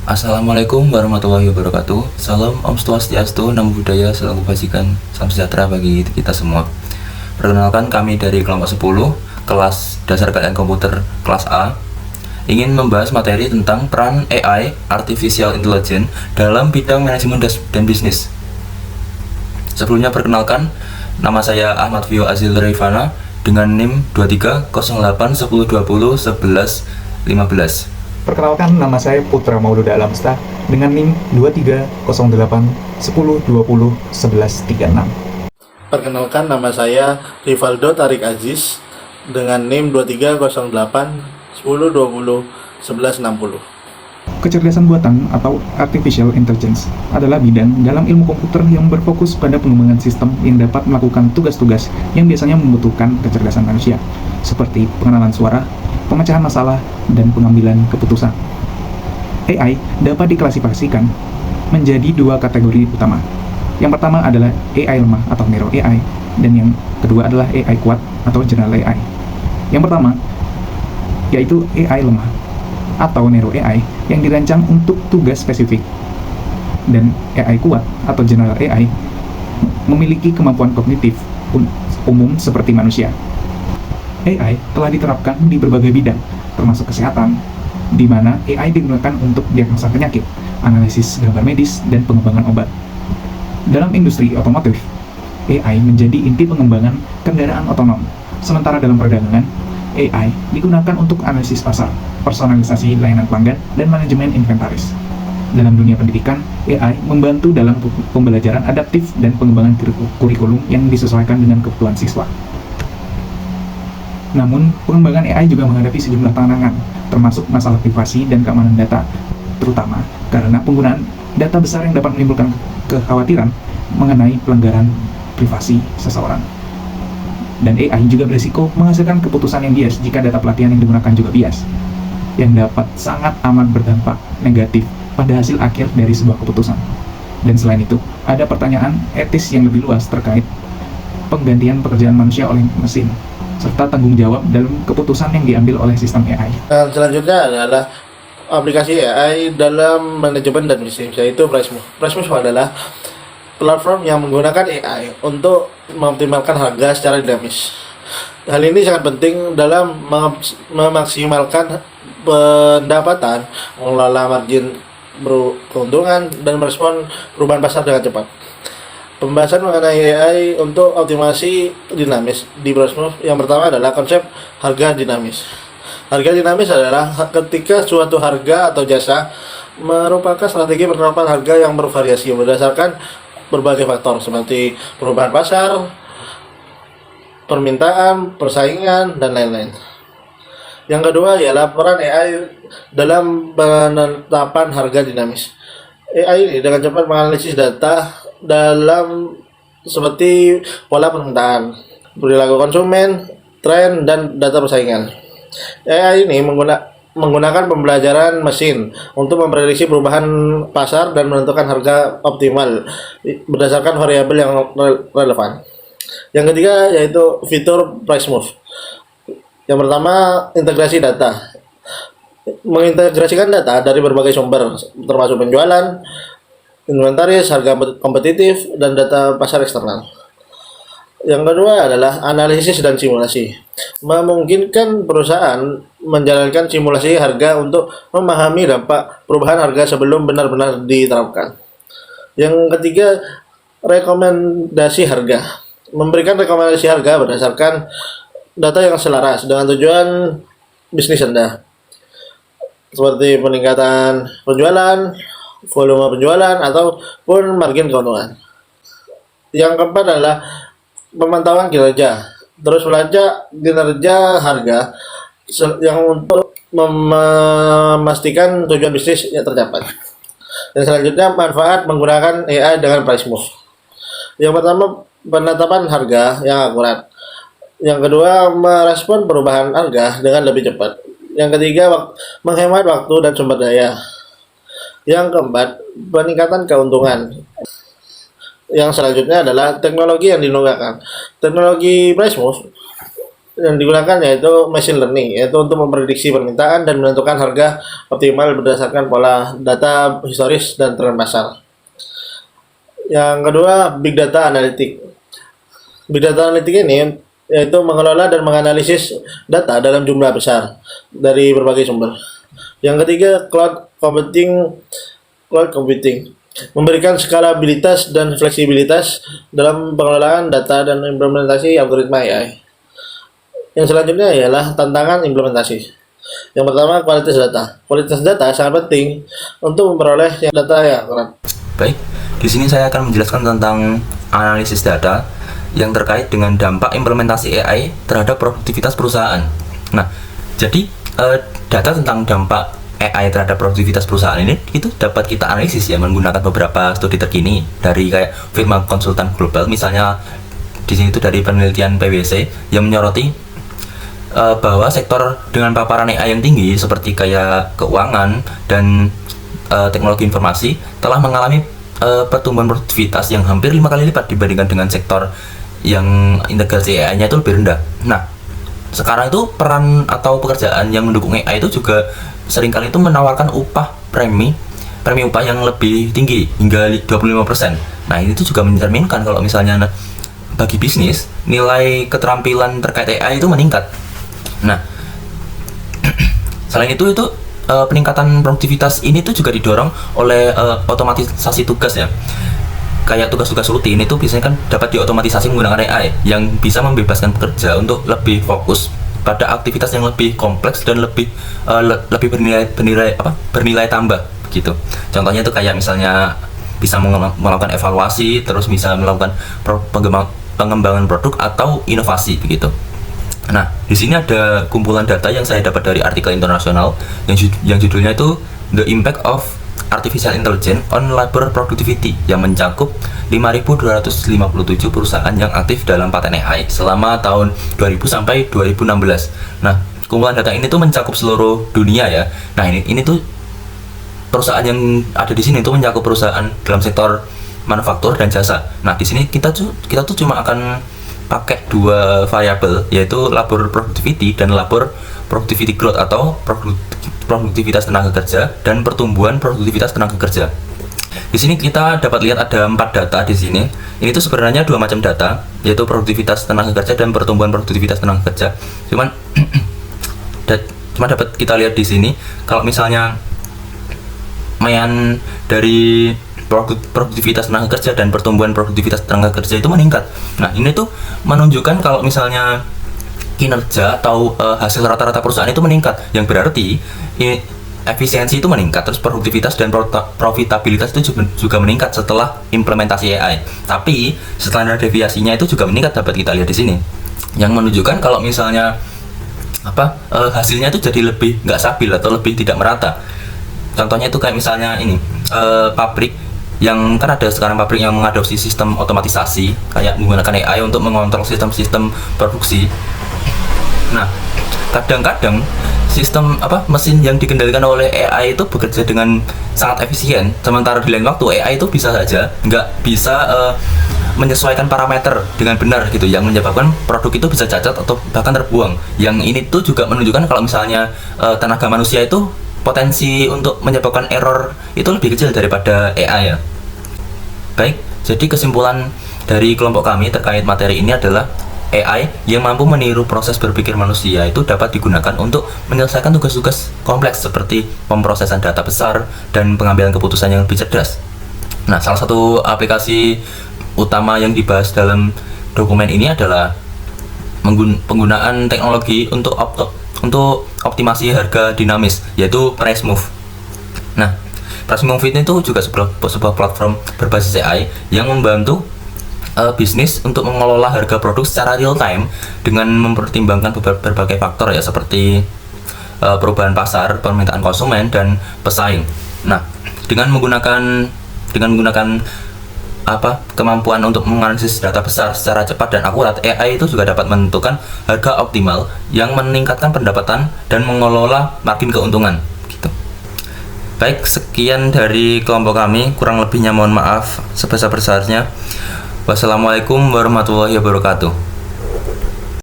Assalamualaikum warahmatullahi wabarakatuh. Salam Om Swastiastu, Namo Buddhaya, Salam Kebajikan, Salam Sejahtera bagi kita semua. Perkenalkan, kami dari kelompok 10, kelas dasar keahlian komputer kelas A, ingin membahas materi tentang peran AI, Artificial Intelligence, dalam bidang manajemen dan bisnis. Sebelumnya perkenalkan, nama saya Ahmad Vio Azil Rifana dengan NIM 230810201115. Perkenalkan, nama saya Putra Mauluda Alamsta dengan NIM 230810201136. Perkenalkan, nama saya Rivaldo Tarik Aziz dengan NIM 230810201160. Kecerdasan buatan atau Artificial Intelligence adalah bidang dalam ilmu komputer yang berfokus pada pengembangan sistem yang dapat melakukan tugas-tugas yang biasanya membutuhkan kecerdasan manusia, seperti pengenalan suara, pemecahan masalah, dan pengambilan keputusan. AI dapat diklasifikasikan menjadi dua kategori utama. Yang pertama adalah AI lemah atau Narrow AI, dan yang kedua adalah AI kuat atau General AI. Yang pertama yaitu AI lemah atau Narrow AI yang dirancang untuk tugas spesifik, dan AI kuat atau General AI memiliki kemampuan kognitif umum seperti manusia. AI telah diterapkan di berbagai bidang, termasuk kesehatan, di mana AI digunakan untuk diagnosa penyakit, analisis gambar medis, dan pengembangan obat. Dalam industri otomotif, AI menjadi inti pengembangan kendaraan otonom, sementara dalam perdagangan, AI digunakan untuk analisis pasar, personalisasi layanan pelanggan, dan manajemen inventaris. Dalam dunia pendidikan, AI membantu dalam pembelajaran adaptif dan pengembangan kurikulum yang disesuaikan dengan kebutuhan siswa. Namun, pengembangan AI juga menghadapi sejumlah tantangan, termasuk masalah privasi dan keamanan data, terutama karena penggunaan data besar yang dapat menimbulkan kekhawatiran mengenai pelanggaran privasi seseorang. Dan AI juga berisiko menghasilkan keputusan yang bias jika data pelatihan yang digunakan juga bias, yang dapat sangat amat berdampak negatif pada hasil akhir dari sebuah keputusan. Dan selain itu, ada pertanyaan etis yang lebih luas terkait penggantian pekerjaan manusia oleh mesin, serta tanggung jawab dalam keputusan yang diambil oleh sistem AI. Dan selanjutnya adalah aplikasi AI dalam manajemen dan bisnis, yaitu Pricemove. Pricemove adalah platform yang menggunakan AI untuk mengoptimalkan harga secara dinamis. Hal ini sangat penting dalam memaksimalkan pendapatan, mengelola margin keuntungan, dan merespon perubahan pasar dengan cepat. Pembahasan mengenai AI untuk optimasi dinamis di Pricemove yang pertama adalah konsep harga dinamis. Harga dinamis adalah ketika suatu harga atau jasa merupakan strategi penerapan harga yang bervariasi berdasarkan berbagai faktor seperti perubahan pasar, permintaan, persaingan, dan lain-lain. Yang kedua ialah peran AI dalam penetapan harga dinamis. AI ini dengan cepat menganalisis data dalam seperti pola permintaan, perilaku konsumen, tren, dan data persaingan. AI ini menggunakan pembelajaran mesin untuk memprediksi perubahan pasar dan menentukan harga optimal berdasarkan variabel yang relevan. Yang ketiga yaitu fitur Pricemove. Yang pertama, integrasi data. Mengintegrasikan data dari berbagai sumber termasuk penjualan, inventaris, harga kompetitif, dan data pasar eksternal. Yang kedua adalah analisis dan simulasi. Memungkinkan perusahaan menjalankan simulasi harga untuk memahami dampak perubahan harga sebelum benar-benar diterapkan. Yang ketiga, rekomendasi harga. Memberikan rekomendasi harga berdasarkan data yang selaras dengan tujuan bisnis Anda, seperti peningkatan penjualan, volume penjualan, ataupun margin keuntungan. Yang keempat adalah pemantauan kinerja. Terus melacak kinerja harga yang untuk memastikan tujuan bisnis yang tercapai. Dan selanjutnya, manfaat menggunakan AI dengan Pricemove. Yang pertama, penetapan harga yang akurat. Yang kedua, merespon perubahan harga dengan lebih cepat. Yang ketiga, menghemat waktu dan sumber daya. Yang keempat, peningkatan keuntungan. Yang selanjutnya adalah teknologi yang digunakan. Teknologi Pricemove yang digunakan yaitu machine learning, yaitu untuk memprediksi permintaan dan menentukan harga optimal berdasarkan pola data historis dan tren pasar. Yang kedua, big data analytic. Big data analytic ini yaitu mengelola dan menganalisis data dalam jumlah besar dari berbagai sumber. Yang ketiga, cloud computing memberikan skalabilitas dan fleksibilitas dalam pengelolaan data dan implementasi algoritma AI. Yang selanjutnya ialah tantangan implementasi. Yang pertama, kualitas data. Kualitas data sangat penting untuk memperoleh data yang akurat. Baik, di sini saya akan menjelaskan tentang analisis data yang terkait dengan dampak implementasi AI terhadap produktivitas perusahaan. Nah, jadi data tentang dampak AI terhadap produktivitas perusahaan ini itu dapat kita analisis ya menggunakan beberapa studi terkini dari kayak firma konsultan global, misalnya di sini itu dari penelitian PwC yang menyoroti bahwa sektor dengan paparan AI yang tinggi seperti kayak keuangan dan teknologi informasi telah mengalami pertumbuhan produktivitas yang hampir 5 kali lipat dibandingkan dengan sektor yang integrasi AI-nya itu lebih rendah. Nah, sekarang itu peran atau pekerjaan yang mendukung AI itu juga seringkali itu menawarkan premi upah yang lebih tinggi hingga 25%. Nah, ini tuh juga mencerminkan kalau misalnya bagi bisnis nilai keterampilan terkait AI itu meningkat. Nah, selain itu peningkatan produktivitas ini tuh juga didorong oleh otomatisasi tugas ya. Kayak tugas-tugas rutin itu biasanya kan dapat diotomatisasi menggunakan AI yang bisa membebaskan pekerja untuk lebih fokus pada aktivitas yang lebih kompleks dan lebih bernilai tambah gitu. Contohnya itu kayak misalnya bisa melakukan evaluasi, terus bisa melakukan pengembangan produk atau inovasi begitu. Nah, di sini ada kumpulan data yang saya dapat dari artikel internasional yang judulnya itu The Impact of Artificial Intelligence on Labor Productivity yang mencakup 5.257 perusahaan yang aktif dalam paten AI selama tahun 2000 sampai 2016. Nah, kumpulan data ini tuh mencakup seluruh dunia ya. Nah, ini tuh perusahaan yang ada di sini tuh mencakup perusahaan dalam sektor manufaktur dan jasa. Nah, di sini kita tuh cuma akan pakai dua variabel, yaitu labor productivity dan labor productivity growth atau produktivitas tenaga kerja dan pertumbuhan produktivitas tenaga kerja. Di sini kita dapat lihat ada 4 data di sini. Ini tuh sebenarnya 2 macam data, yaitu produktivitas tenaga kerja dan pertumbuhan produktivitas tenaga kerja. Cuma dapat kita lihat di sini kalau misalnya dari produktivitas tenaga kerja dan pertumbuhan produktivitas tenaga kerja itu meningkat. Nah, ini tuh menunjukkan kalau misalnya kinerja atau hasil rata-rata perusahaan itu meningkat, yang berarti efisiensi itu meningkat, terus produktivitas dan profitabilitas itu juga meningkat setelah implementasi AI. Tapi standar deviasinya itu juga meningkat, dapat kita lihat di sini, yang menunjukkan kalau misalnya hasilnya itu jadi lebih nggak stabil atau lebih tidak merata. Contohnya itu kayak misalnya ini pabrik yang kan ada sekarang pabrik yang mengadopsi sistem otomatisasi kayak menggunakan AI untuk mengontrol sistem-sistem produksi. Nah, kadang-kadang sistem mesin yang dikendalikan oleh AI itu bekerja dengan sangat efisien, sementara di lain waktu AI itu bisa saja nggak bisa menyesuaikan parameter dengan benar gitu, yang menyebabkan produk itu bisa cacat atau bahkan terbuang. Yang ini tuh juga menunjukkan kalau misalnya tenaga manusia itu potensi untuk menyebabkan error itu lebih kecil daripada AI ya. Baik, jadi kesimpulan dari kelompok kami terkait materi ini adalah AI yang mampu meniru proses berpikir manusia itu dapat digunakan untuk menyelesaikan tugas-tugas kompleks seperti pemrosesan data besar dan pengambilan keputusan yang lebih cerdas. Nah, salah satu aplikasi utama yang dibahas dalam dokumen ini adalah penggunaan teknologi untuk optimasi harga dinamis, yaitu Price Move. Nah, Price Move itu juga sebuah platform berbasis AI yang membantu bisnis untuk mengelola harga produk secara real time dengan mempertimbangkan berbagai faktor ya, seperti perubahan pasar, permintaan konsumen, dan pesaing. Nah, dengan menggunakan kemampuan untuk menganalisis data besar secara cepat dan akurat, AI itu juga dapat menentukan harga optimal yang meningkatkan pendapatan dan mengelola margin keuntungan gitu. Baik, sekian dari kelompok kami, kurang lebihnya mohon maaf sebesar-besarnya. Wassalamualaikum warahmatullahi wabarakatuh.